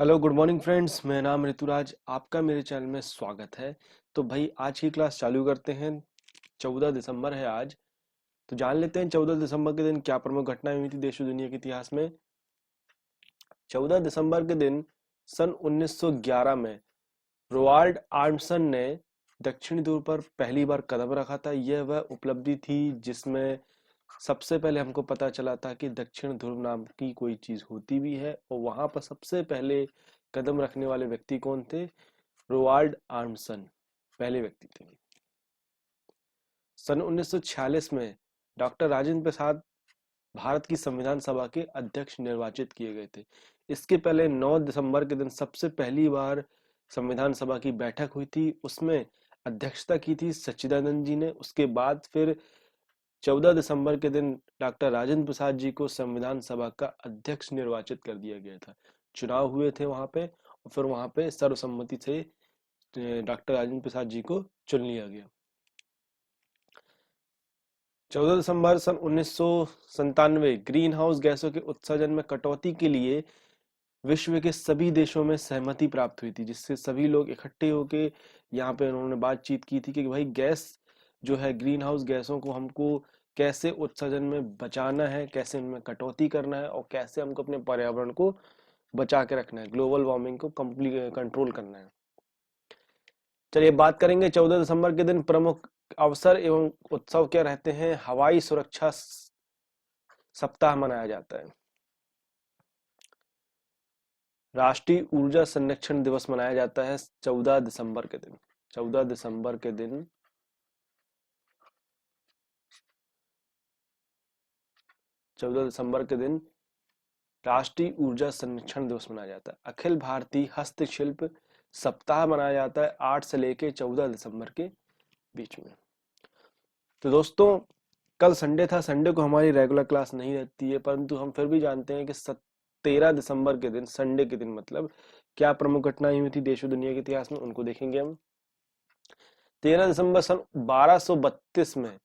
Hello good morning friends, मेरा नाम ऋतुराज, आपका मेरे चैनल में स्वागत है। तो भाई आज की क्लास चालू करते हैं। 14 दिसंबर है आज। तो जान लेते हैं 14 दिसंबर के दिन क्या प्रमुख घटनाएं हुई थी देश और दुनिया के इतिहास में। 14 दिसंबर के दिन सन 1911 में रोवाल्ड आर्मसन ने दक्षिणी ध्रुव पर पहली बार कदम रखा था। यह वह उपलब्धि थी जिसमें सबसे पहले हमको पता चला था कि दक्षिण ध्रुव नाम की कोई चीज होती भी है, और वहां पर सबसे पहले कदम रखने वाले व्यक्ति कौन थे? रोवाल्ड आर्मसन पहले व्यक्ति थे। सन 1946 में डॉक्टर राजेंद्र प्रसाद भारत की संविधान सभा के अध्यक्ष निर्वाचित किए गए थे। इसके पहले 9 दिसंबर के दिन सबसे पहली बार संविधान सभा की बैठक हुई थी। उसमें अध्यक्षता की थी सच्चिदानंद जी ने। उसके बाद फिर 14 दिसंबर के दिन डॉक्टर राजेंद्र प्रसाद जी को संविधान सभा का अध्यक्ष निर्वाचित कर दिया गया था। चुनाव हुए थे वहां पे, और फिर वहां पे सर्वसम्मति से डॉक्टर राजेंद्र प्रसाद जी को चुन लिया गया। 14 दिसंबर सन 1997 ग्रीन हाउस गैसों के उत्सर्जन में कटौती के लिए विश्व के सभी देशों में सहमति प्राप्त हुई थी, जिससे सभी लोग इकट्ठे होके यहाँ पे उन्होंने बातचीत की थी कि भाई गैस जो है, ग्रीन हाउस गैसों को हमको कैसे उत्सर्जन में बचाना है, कैसे इनमें कटौती करना है, और कैसे हमको अपने पर्यावरण को बचा के रखना है, ग्लोबल वार्मिंग को कंट्रोल करना है। चलिए बात करेंगे 14 दिसंबर के दिन प्रमुख अवसर एवं उत्सव क्या रहते हैं। हवाई सुरक्षा सप्ताह मनाया जाता है। राष्ट्रीय ऊर्जा संरक्षण दिवस मनाया जाता है 14 दिसंबर के दिन। 14 दिसंबर के दिन 14 दिसंबर के दिन राष्ट्रीय ऊर्जा संरक्षण दिवस मनाया जाता है। अखिल भारतीय हस्तशिल्प सप्ताह मनाया जाता है 8 से लेके 14 दिसंबर के बीच में। तो दोस्तों, कल संडे था। संडे को हमारी रेगुलर क्लास नहीं रहती है, परंतु हम फिर भी जानते हैं कि 13 दिसंबर के दिन, संडे के दिन मतलब, क्या प्रमुख घटनाएं हुई थी देश और दुनिया के इतिहास में, उनको देखेंगे हम। 13 दिसंबर सन 1232 में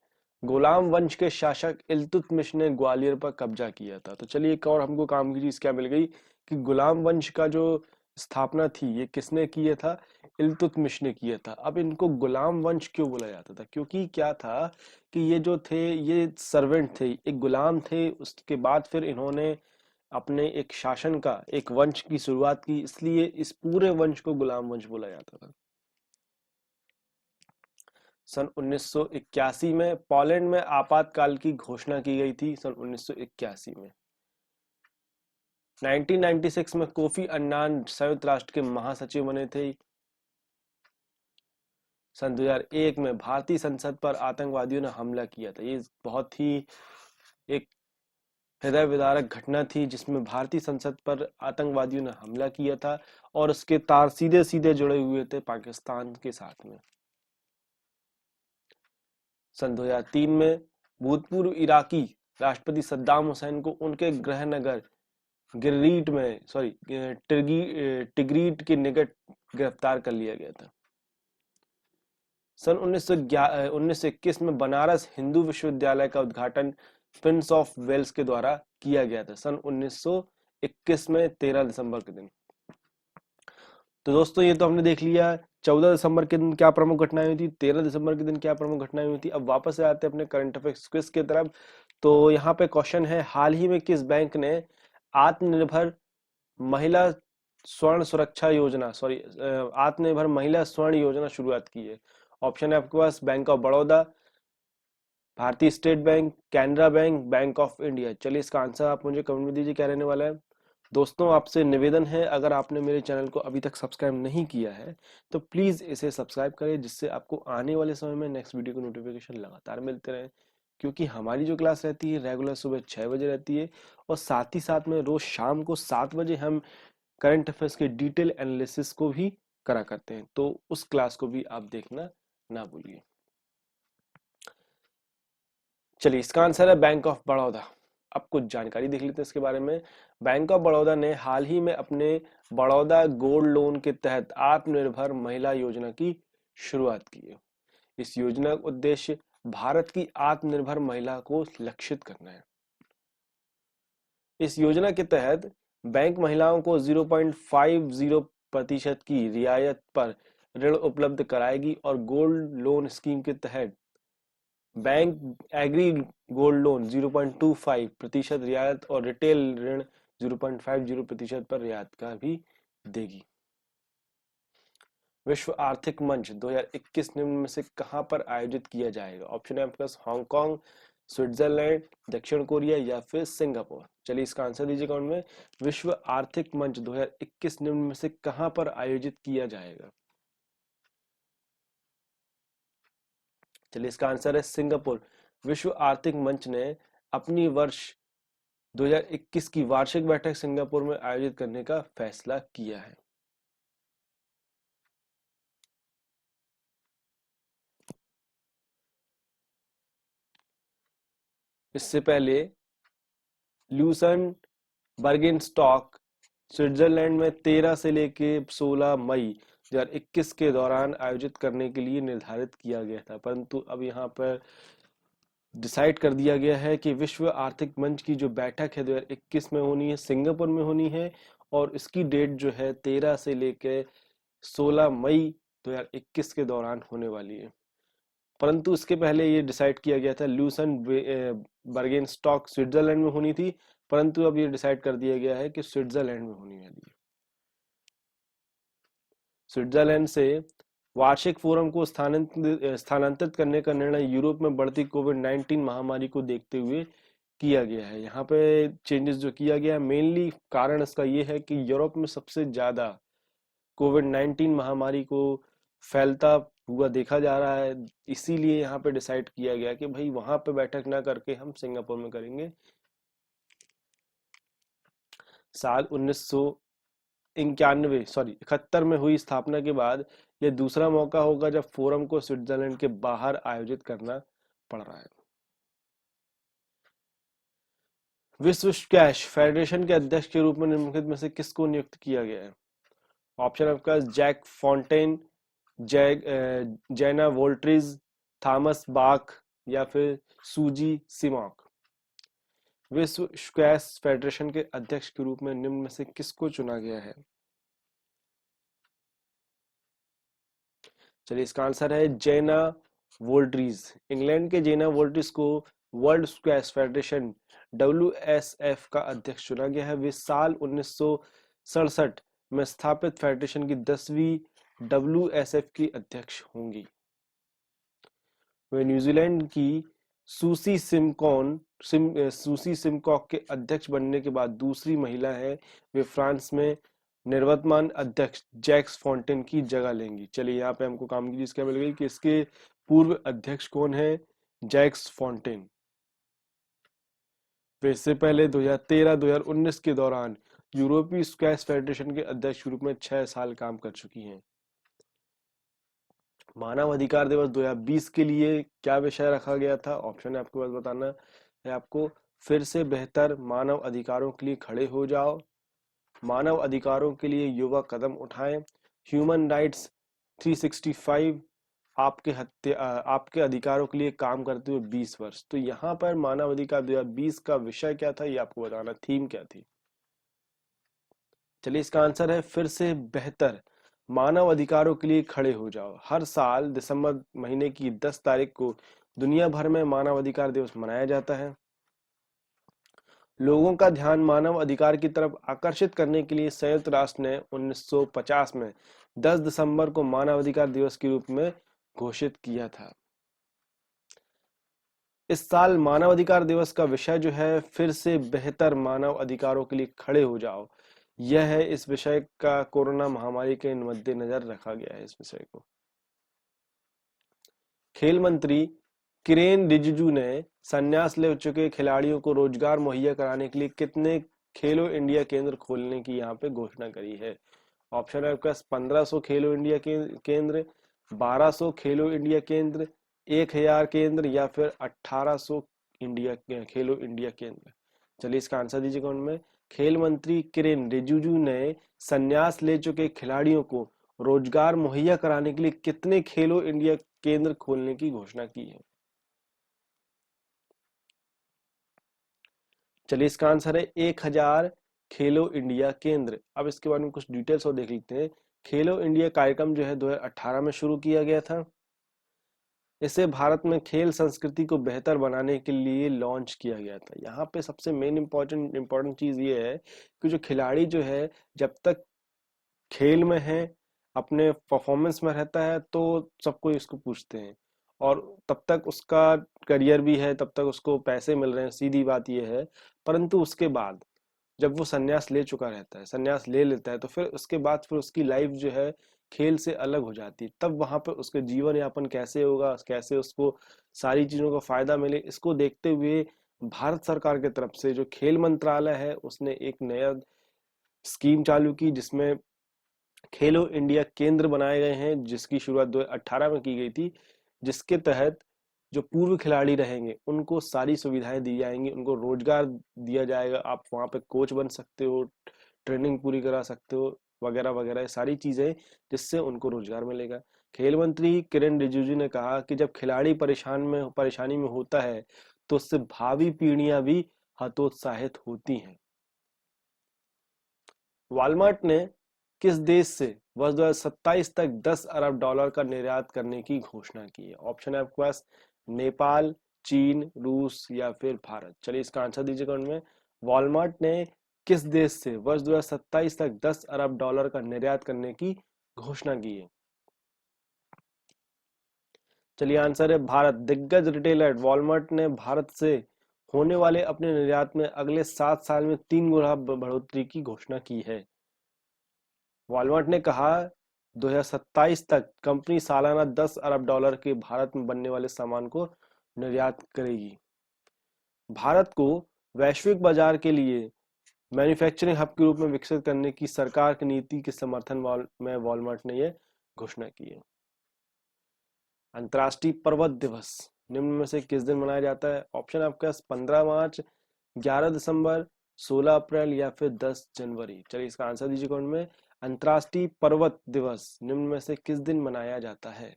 गुलाम वंश के शासक इल्तुतमिश ने ग्वालियर पर कब्जा किया था। तो चलिए, एक और हमको काम की चीज क्या मिल गई कि गुलाम वंश का जो स्थापना थी, ये किसने किया था? इल्तुतमिश ने किया था। अब इनको गुलाम वंश क्यों बोला जाता था? क्योंकि क्या था कि ये जो थे, ये सर्वेंट थे, एक गुलाम थे। उसके बाद फिर इन्होंने अपने एक शासन का, एक वंश की शुरुआत की, इसलिए इस पूरे वंश को गुलाम वंश बोला जाता था। सन 1981 में पोलैंड में आपातकाल की घोषणा की गई थी। सन 1981 में 1996 में कोफी अन्नान संयुक्त राष्ट्र के महासचिव बने थे। सन 2001 में भारतीय संसद पर आतंकवादियों ने हमला किया था। ये बहुत ही एक हृदय विदारक घटना थी, जिसमें भारतीय संसद पर आतंकवादियों ने हमला किया था, और उसके तार सीधे सीधे जुड़े हुए थे पाकिस्तान के साथ में। सन 2003 में भूतपूर्व इराकी राष्ट्रपति सद्दाम हुसैन को उनके गृह नगर टिग्रीट के निकट गिरफ्तार कर लिया गया था। सन 1921 में बनारस हिंदू विश्वविद्यालय का उद्घाटन प्रिंस ऑफ वेल्स के द्वारा किया गया था। सन 1921 में 13 दिसंबर के दिन। तो दोस्तों, ये तो हमने देख लिया 14 दिसंबर के दिन क्या प्रमुख घटनाएं हुई थी, 13 दिसंबर के दिन क्या प्रमुख घटनाएं हुई थी। अब वापस से आते हैं अपने करंट अफेयर्स क्विज की तरफ। तो यहाँ पे क्वेश्चन है, हाल ही में किस बैंक ने आत्मनिर्भर महिला स्वर्ण सुरक्षा योजना आत्मनिर्भर महिला स्वर्ण योजना शुरुआत की है? ऑप्शन है आपके पास, बैंक ऑफ बड़ौदा, भारतीय state bank, Canara bank, bank of India. चलिए, इसका आंसर आप मुझे कमेंट में दीजिए, क्या रहने वाला है। दोस्तों, आपसे निवेदन है, अगर आपने मेरे चैनल को अभी तक सब्सक्राइब नहीं किया है तो प्लीज इसे सब्सक्राइब करें, जिससे आपको आने वाले समय में नेक्स्ट वीडियो को नोटिफिकेशन लगातार मिलते रहे। क्योंकि हमारी जो क्लास रहती है रेगुलर सुबह 6 बजे रहती है, और साथ ही साथ में रोज शाम को 7 बजे हम करंट अफेयर्स के डिटेल एनालिसिस को भी करा करते हैं। तो उस क्लास को भी आप देखना ना भूलिए। चलिए, इसका आंसर है बैंक ऑफ बड़ौदा। अब कुछ जानकारी देख लेते हैं इसके बारे में। बैंक ऑफ बड़ौदा ने हाल ही में अपने बड़ौदा गोल्ड लोन के तहत आत्मनिर्भर महिला योजना की शुरुआत की है। इस योजना का उद्देश्य भारत की आत्मनिर्भर महिला को लक्षित करना है। इस योजना के तहत बैंक महिलाओं को 0.50% की रियायत पर ऋण उपलब्ध कराएगी और गोल्ड लोन स्कीम के तहत बैंक एग्री गोल्ड लोन 0.25% रियायत और रिटेल ऋण 0.50% पर रियायत का भी देगी। विश्व आर्थिक मंच 2021 निम्न में से कहां पर आयोजित किया जाएगा? ऑप्शन है आपके पास हांगकांग, स्विट्जरलैंड, दक्षिण कोरिया या फिर सिंगापुर। चलिए इसका आंसर दीजिए कमेंट में। विश्व आर्थिक मंच 2021 निम्न में से कहां पर आयोजित किया जाएगा? चलिए इसका आंसर है सिंगापुर। विश्व आर्थिक मंच ने अपनी वर्ष 2021 की वार्षिक बैठक सिंगापुर में आयोजित करने का फैसला किया है। इससे पहले ल्यूसन बर्गेनस्टॉक स्विट्जरलैंड में 13 से लेकर 16 मई 2021 के दौरान आयोजित करने के लिए निर्धारित किया गया था, परंतु अब यहाँ पर डिसाइड कर दिया गया है कि विश्व आर्थिक मंच की जो बैठक है 2021 में होनी है, सिंगापुर में होनी है और इसकी डेट जो है 13 से लेकर 16 मई 2021 के दौरान होने वाली है। परंतु इसके पहले ये डिसाइड किया गया था ल्यूसन बर्गेनस्टॉक स्विट्जरलैंड में होनी थी, परंतु अब ये डिसाइड कर दिया गया है कि स्विट्जरलैंड में होनी वाली है। स्विट्जरलैंड से वार्षिक फोरम को स्थानांतरित करने का निर्णय यूरोप में बढ़ती कोविड-19 महामारी को देखते हुए किया गया है। यहाँ पे चेंजेस जो किया गया है, मेनली कारण इसका ये है कि यूरोप में सबसे ज्यादा कोविड-19 महामारी को फैलता हुआ देखा जा रहा है, इसीलिए यहाँ पे डिसाइड किया गया कि भाई वहां पे बैठक ना करके हम सिंगापुर में करेंगे। साल 71 में हुई स्थापना के बाद यह दूसरा मौका होगा जब फोरम को स्विट्जरलैंड के बाहर आयोजित करना पड़ रहा है। विश्व स्क्वैश फेडरेशन के अध्यक्ष के रूप में निम्नलिखित में से किसको नियुक्त किया गया है? ऑप्शन आपका जैक फॉन्टेन, जेना वोल्ट्रीज, थॉमस बाक या फिर सूजी सिमॉक। विश्व स्क्वैश फेडरेशन के अध्यक्ष के रूप में निम्न में से किसको चुना गया है? चलिए इसका आंसर है जेना वोल्ट्रीज। इंग्लैंड के जेना वोल्ट्रीज को वर्ल्ड स्क्वैश फेडरेशन WSF का अध्यक्ष चुना गया है। वे साल 1967 में स्थापित फेडरेशन की 10वीं WSF की अध्यक्ष होंगी। वे न्यूजीलैंड की सूसी सिमकॉक के अध्यक्ष बनने के बाद दूसरी महिला है। वे फ्रांस में निवर्तमान अध्यक्ष जैक्स फॉन्टेन की जगह लेंगी। चलिए यहाँ पे हमको काम की चीज क्या मिल गई कि इसके पूर्व अध्यक्ष कौन है? Jacques Fontaine. वे इससे पहले 2013-2019 के दौरान यूरोपीय स्क्वैश फेडरेशन के अध्यक्ष के रूप में 6 साल काम कर चुकी हैं। मानव अधिकार दिवस 2020 के लिए क्या विषय रखा गया था? ऑप्शन है आपके पास, बताना है आपको। फिर से बेहतर मानव अधिकारों के लिए खड़े हो जाओ, मानव अधिकारों के लिए युवा कदम उठाएं, ह्यूमन राइट्स 365, आपके अधिकारों के लिए काम करते हुए 20 वर्ष। तो यहाँ पर मानव अधिकार 2020 का विषय क्या था ये आपको बताना, थीम क्या थी? चलिए इसका आंसर है फिर से बेहतर मानव अधिकारों के लिए खड़े हो जाओ। हर साल दिसंबर महीने की 10 तारीख को दुनिया भर में मानव अधिकार दिवस मनाया जाता है। लोगों का ध्यान मानव अधिकार की तरफ आकर्षित करने के लिए संयुक्त राष्ट्र ने 1950 में 10 दिसंबर को मानव अधिकार दिवस के रूप में घोषित किया था। इस साल मानव अधिकार दिवस का विषय जो है फिर से बेहतर मानव अधिकारों के लिए खड़े हो जाओ, यह है। इस विषय का कोरोना महामारी के मद्देनजर रखा गया है इस विषय को। खेल मंत्री किरेन रिजिजू ने संन्यास ले चुके खिलाड़ियों को रोजगार मुहैया कराने के लिए कितने खेलो इंडिया केंद्र खोलने की यहाँ पे घोषणा करी है? ऑप्शन है आपके पास 1500 खेलो इंडिया केंद्र, 1200 खेलो इंडिया केंद्र, 1000 केंद्र या फिर 1800 खेलो इंडिया केंद्र। चलिए इसका आंसर दीजिए कमेंट में। खेल मंत्री किरेन रिजिजू ने संन्यास ले चुके खिलाड़ियों को रोजगार मुहैया कराने के लिए कितने खेलो इंडिया केंद्र खोलने की घोषणा की है? चलिए इसका आंसर है 1000 खेलो इंडिया केंद्र। अब इसके बारे में कुछ डिटेल्स और देख लेते हैं। खेलो इंडिया कार्यक्रम जो है 2018 में शुरू किया गया था। इसे भारत में खेल संस्कृति को बेहतर बनाने के लिए लॉन्च किया गया था। यहाँ पे सबसे मेन इम्पोर्टेंट चीज ये है कि जो खिलाड़ी जो है जब तक खेल में है, अपने परफॉर्मेंस में रहता है, तो सब कोई उसको पूछते हैं और तब तक उसका करियर भी है, तब तक उसको पैसे मिल रहे हैं, सीधी बात ये है। परंतु उसके बाद जब वो संन्यास ले चुका रहता है, संन्यास ले लेता है, तो फिर उसके बाद फिर उसकी लाइफ जो है खेल से अलग हो जाती है। तब वहां पर उसके जीवन यापन कैसे होगा, कैसे उसको सारी चीजों का फायदा मिले, इसको देखते हुए भारत सरकार की तरफ से जो खेल मंत्रालय है उसने एक नया स्कीम चालू की, जिसमें खेलो इंडिया केंद्र बनाए गए हैं, जिसकी शुरुआत 2018 में की गई थी, जिसके तहत जो पूर्व खिलाड़ी रहेंगे उनको सारी सुविधाएं दी जाएंगी, उनको रोजगार दिया जाएगा। आप वहां पे कोच बन सकते हो, ट्रेनिंग पूरी करा सकते हो, वगैरह वगैरह सारी चीजें, जिससे उनको रोजगार मिलेगा। खेल मंत्री किरण रिजिजू ने कहा कि जब खिलाड़ी परेशानी में होता है तो उससे भावी पीढ़ियां भी हतोत्साहित होती हैं। वॉलमार्ट ने किस देश से वर्ष 2027 तक $10 अरब का निर्यात करने की घोषणा की है? ऑप्शन है आपके पास नेपाल, चीन, रूस या फिर भारत। चलिए इसका आंसर दीजिए कमेंट में। वॉलमार्ट ने किस देश से वर्ष 2027 तक $10 अरब का निर्यात करने की घोषणा की है? चलिए आंसर है भारत। दिग्गज रिटेलर वॉलमार्ट ने भारत से होने वाले अपने निर्यात में अगले 7 साल में 3 गुना बढ़ोतरी की घोषणा की है। वॉलमार्ट ने कहा 2027 तक कंपनी सालाना $10 अरब के भारत में बनने वाले सामान को निर्यात करेगी। भारत को वैश्विक बाजार के लिए मैन्युफैक्चरिंग हब के रूप में विकसित करने की सरकार की नीति के समर्थन में वॉलमार्ट ने यह घोषणा की है। अंतर्राष्ट्रीय पर्वत दिवस निम्न में से किस दिन मनाया जाता है? ऑप्शन आपके पास 15 मार्च, 11 दिसंबर, 16 अप्रैल या फिर 10 जनवरी। चलिए इसका आंसर दीजिए कमेंट में। अंतर्राष्ट्रीय पर्वत दिवस निम्न में से किस दिन मनाया जाता है?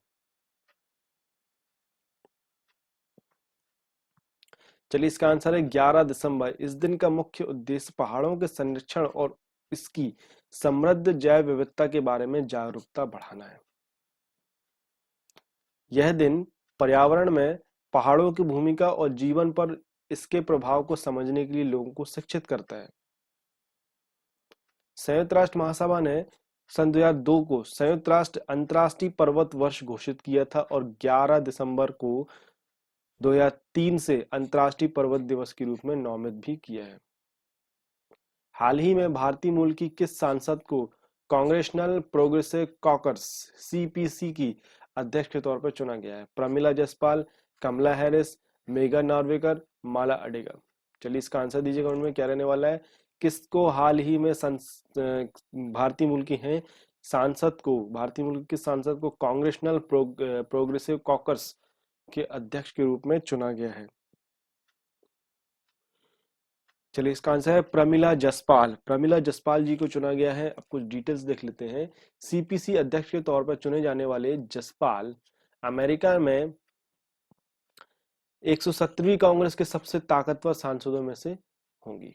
चलिए इसका आंसर है 11 दिसंबर। इस दिन का मुख्य उद्देश्य पहाड़ों के संरक्षण और इसकी समृद्ध जैव विविधता के बारे में जागरूकता बढ़ाना है। यह दिन पर्यावरण में पहाड़ों की भूमिका और जीवन पर इसके प्रभाव को समझने के लिए लोगों को शिक्षित करता है। संयुक्त राष्ट्र महासभा ने सन 2002 को संयुक्त राष्ट्र अंतर्राष्ट्रीय पर्वत वर्ष घोषित किया था और 11 दिसंबर को 2003 से अंतर्राष्ट्रीय पर्वत दिवस के रूप में नामित भी किया है। हाल ही में भारतीय मूल की किस सांसद को कांग्रेसनल प्रोग्रेसिव कॉकस सीपीसी की अध्यक्ष के तौर पर चुना गया है? प्रमिला जयसवाल, कमला हैरिस, मेघा नार्वेकर, माला अडेगा। चलिए इसका आंसर दीजिए कमेंट में, क्या रहने वाला है? किसको हाल ही में भारतीय मूल की हैं सांसद को, भारतीय मूल की सांसद को कांग्रेसनल प्रोग्रेसिव कॉकस के अध्यक्ष के रूप में चुना गया है? चलिए इसका आंसर है प्रमिला जसपाल। प्रमिला जसपाल जी को चुना गया है। अब कुछ डिटेल्स देख लेते हैं। सीपीसी अध्यक्ष के तौर पर चुने जाने वाले जसपाल अमेरिका में 170वीं कांग्रेस के सबसे ताकतवर सांसदों में से होंगी।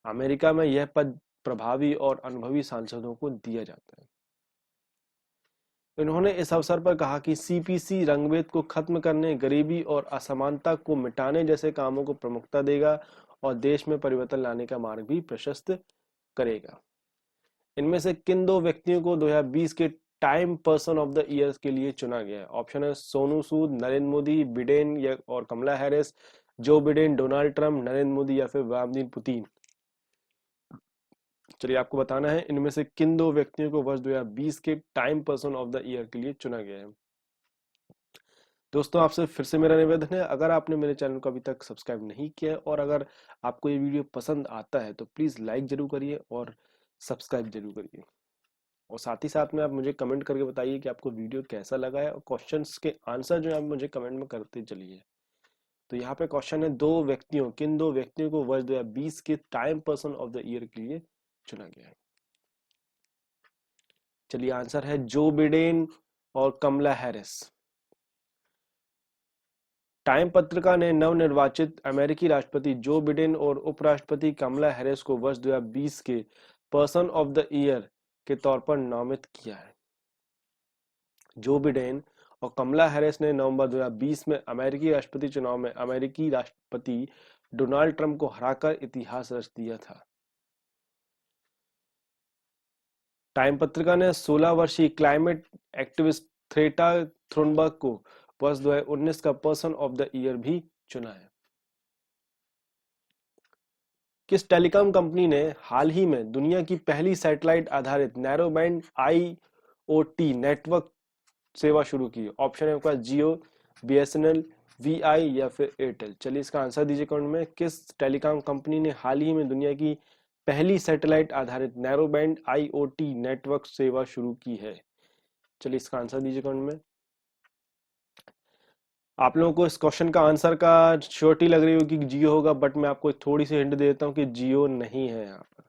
अमेरिका में यह पद प्रभावी और अनुभवी सांसदों को दिया जाता है। इन्होंने इस अवसर पर कहा कि सीपीसी रंगभेद को खत्म करने, गरीबी और असमानता को मिटाने जैसे कामों को प्रमुखता देगा और देश में परिवर्तन लाने का मार्ग भी प्रशस्त करेगा। इनमें से किन दो व्यक्तियों को 2020 के Time person of the year के लिए चुना गया है? ऑप्शन है सोनू सूद, नरेंद्र मोदी, बिडेन या और Kamala Harris, Joe Biden, Donald Trump, Narendra Modi या फिर व्लादिमीर पुतिन। चलिए आपको बताना है इनमें से किन दो व्यक्तियों को वर्ष 2020 के Time person of the year के लिए चुना गया है। दोस्तों आपसे फिर से मेरा निवेदन है, अगर आपने मेरे चैनल को अभी तक सब्सक्राइब नहीं किया है और अगर आपको ये वीडियो पसंद आता है तो प्लीज लाइक जरूर करिए और सब्सक्राइब जरूर करिए। और साथ ही साथ में आप मुझे कमेंट करके बताइए कि आपको वीडियो कैसा लगा है और क्वेश्चंस के आंसर जो है आप मुझे कमेंट में करते चलिए। तो यहाँ पे क्वेश्चन है किन दो व्यक्तियों को वर्ष 2020 के Time person of the year के लिए चुना गया है? चलिए आंसर है जो बिडेन और कमला हैरिस। टाइम पत्रिका ने नवनिर्वाचित अमेरिकी राष्ट्रपति जो बिडेन और उपराष्ट्रपति कमला हैरिस को वर्ष 2020 के पर्सन ऑफ द ईयर के तौर पर नामित किया है। जो बिडेन और कमला हैरिस ने नवंबर 2020 में अमेरिकी राष्ट्रपति चुनाव में अमेरिकी राष्ट्रपति डोनाल्ड ट्रंप को हराकर इतिहास रच दिया था। टाइम पत्रिका ने 16 वर्षीय क्लाइमेट एक्टिविस्ट ग्रेटा थुनबर्ग को वर्ष 2019 का पर्सन ऑफ द ईयर भी चुना है। किस टेलीकॉम कंपनी ने हाल ही में दुनिया की पहली सैटेलाइट आधारित नैरो बैंड IoT नेटवर्क सेवा शुरू की? ऑप्शन है आपका जियो, BSNL, VI या फिर एयरटेल। चलिए इसका आंसर दीजिए कमेंट में। किस टेलीकॉम कंपनी ने हाल ही में दुनिया की पहली सैटेलाइट आधारित नैरो बैंड IoT नेटवर्क सेवा शुरू की है? चलिए इसका आंसर दीजिए कमेंट में। आप लोगों को इस क्वेश्चन का आंसर का श्योरिटी लग रही होगी कि जियो होगा, बट मैं आपको थोड़ी सी हिंट दे देता हूँ कि जियो नहीं है यहाँ पर।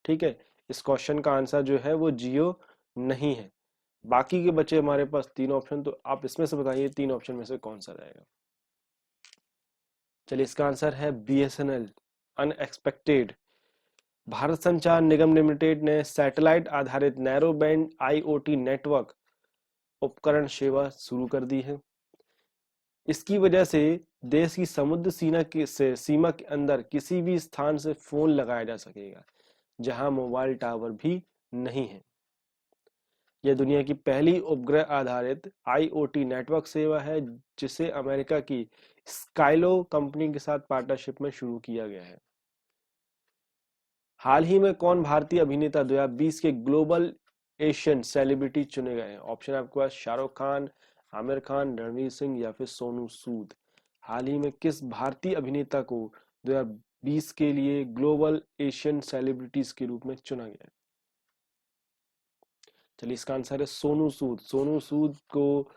ठीक है, इस क्वेश्चन का आंसर जो है वो जियो नहीं है। बाकी के बचे हमारे पास 3 ऑप्शन, तो आप इसमें से बताइए 3 ऑप्शन में से कौन सा रहेगा। चलिए इसका आंसर है BSNL, unexpected. Bharat Sanchar Nigam limited ने सैटेलाइट आधारित नैरो बैंड IoT नेटवर्क उपकरण सेवा शुरू कर दी है। इसकी वजह से देश की समुद्र सीमा के अंदर किसी भी स्थान से फोन लगाया जा सकेगा जहां मोबाइल टावर भी नहीं है। यह दुनिया की पहली उपग्रह आधारित IoT नेटवर्क सेवा है जिसे अमेरिका की स्काइलो कंपनी के साथ पार्टनरशिप में शुरू किया गया है। हाल ही में कौन भारतीय अभिनेता 2020 के ग्लोबल एशियन सेलिब्रिटी चुने गए हैं? ऑप्शन आपके पास शाहरुख खान, आमिर खान, रणवीर सिंह या फिर सोनू सूद। हाल ही में किस भारतीय अभिनेता को 2020 के लिए ग्लोबल एशियन सेलिब्रिटीज के रूप में चुना गया है? चलिए इसका आंसर है सोनू सूद। सोनू सूद को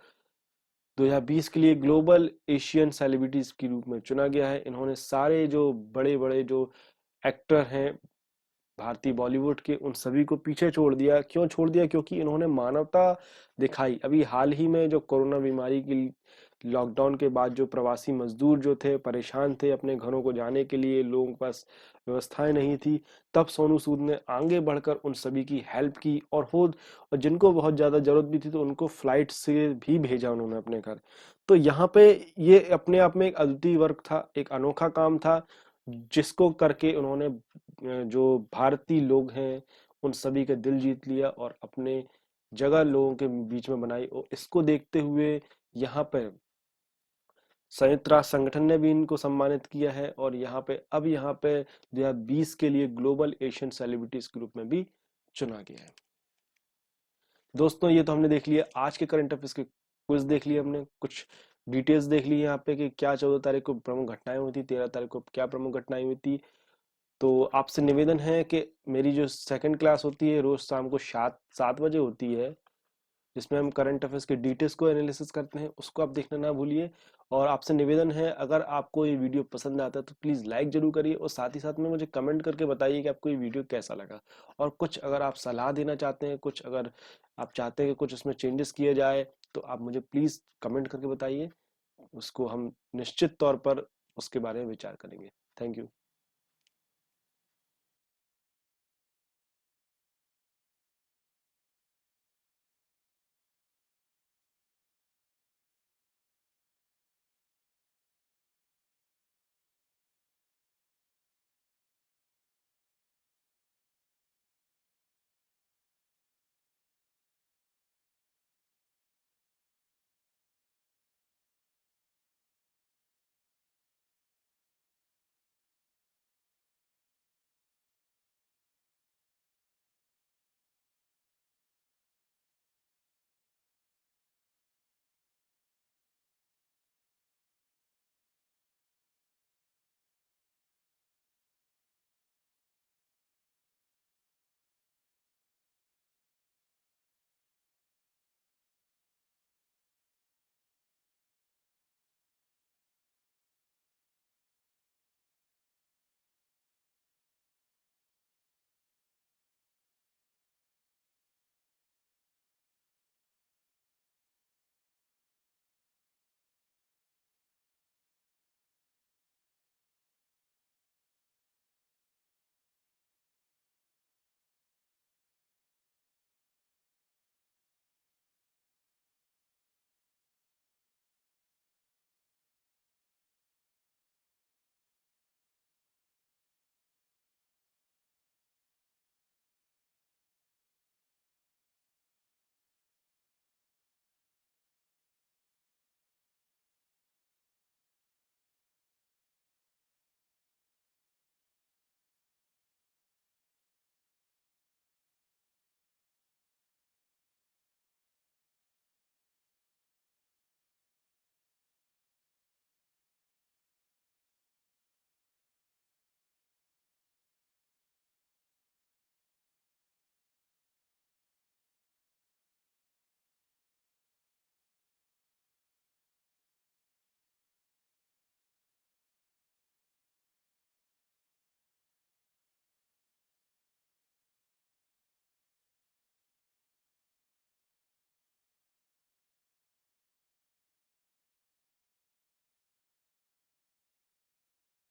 2020 के लिए ग्लोबल एशियन सेलिब्रिटीज के रूप में चुना गया है। इन्होंने सारे जो बड़े बड़े जो एक्टर हैं भारतीय बॉलीवुड के, उन सभी को पीछे छोड़ दिया। क्यों छोड़ दिया? क्योंकि इन्होंने मानवता दिखाई। अभी हाल ही में जो कोरोना बीमारी की लॉकडाउन के बाद जो प्रवासी मजदूर जो थे परेशान थे अपने घरों को जाने के लिए, लोगों के पास व्यवस्थाएं नहीं थी, तब सोनू सूद ने आगे बढ़कर उन सभी की हेल्प की और जिनको बहुत ज्यादा जरूरत भी थी तो उनको फ्लाइट से भी भेजा उन्होंने अपने घर। तो यहाँ पे ये अपने आप में एक अद्वितीय वर्क था, एक अनोखा काम था जिसको करके उन्होंने जो भारतीय लोग हैं उन सभी का दिल जीत लिया और अपने जगह लोगों के बीच में बनाई। और इसको देखते हुए यहाँ पे संयुक्त राष्ट्र संगठन ने भी इनको सम्मानित किया है और यहाँ पे 2020 के लिए ग्लोबल एशियन सेलिब्रिटीज के रूप में भी चुना गया है। दोस्तों ये तो हमने देख लिया आज के करंट अफेयर्स के क्विज, देख लिया हमने, कुछ डिटेल्स देख ली यहाँ पे कि क्या 14 तारीख को प्रमुख घटनाएं हुई थी, 13 तारीख को क्या प्रमुख घटनाएं हुई थी। तो आपसे निवेदन है कि मेरी जो सेकंड क्लास होती है रोज शाम को 7 बजे होती है, जिसमें हम करंट अफेयर्स के डिटेल्स को एनालिसिस करते हैं, उसको आप देखना ना भूलिए। और आपसे निवेदन है अगर आपको ये वीडियो पसंद आता है तो प्लीज़ लाइक जरूर करिए और साथ ही साथ में मुझे कमेंट करके बताइए कि आपको ये वीडियो कैसा लगा। और कुछ अगर आप सलाह देना चाहते हैं, कुछ अगर आप चाहते हैं कि कुछ उसमें चेंजेस किए जाए तो आप मुझे प्लीज़ कमेंट करके बताइए, उसको हम निश्चित तौर पर उसके बारे में विचार करेंगे। Thank you.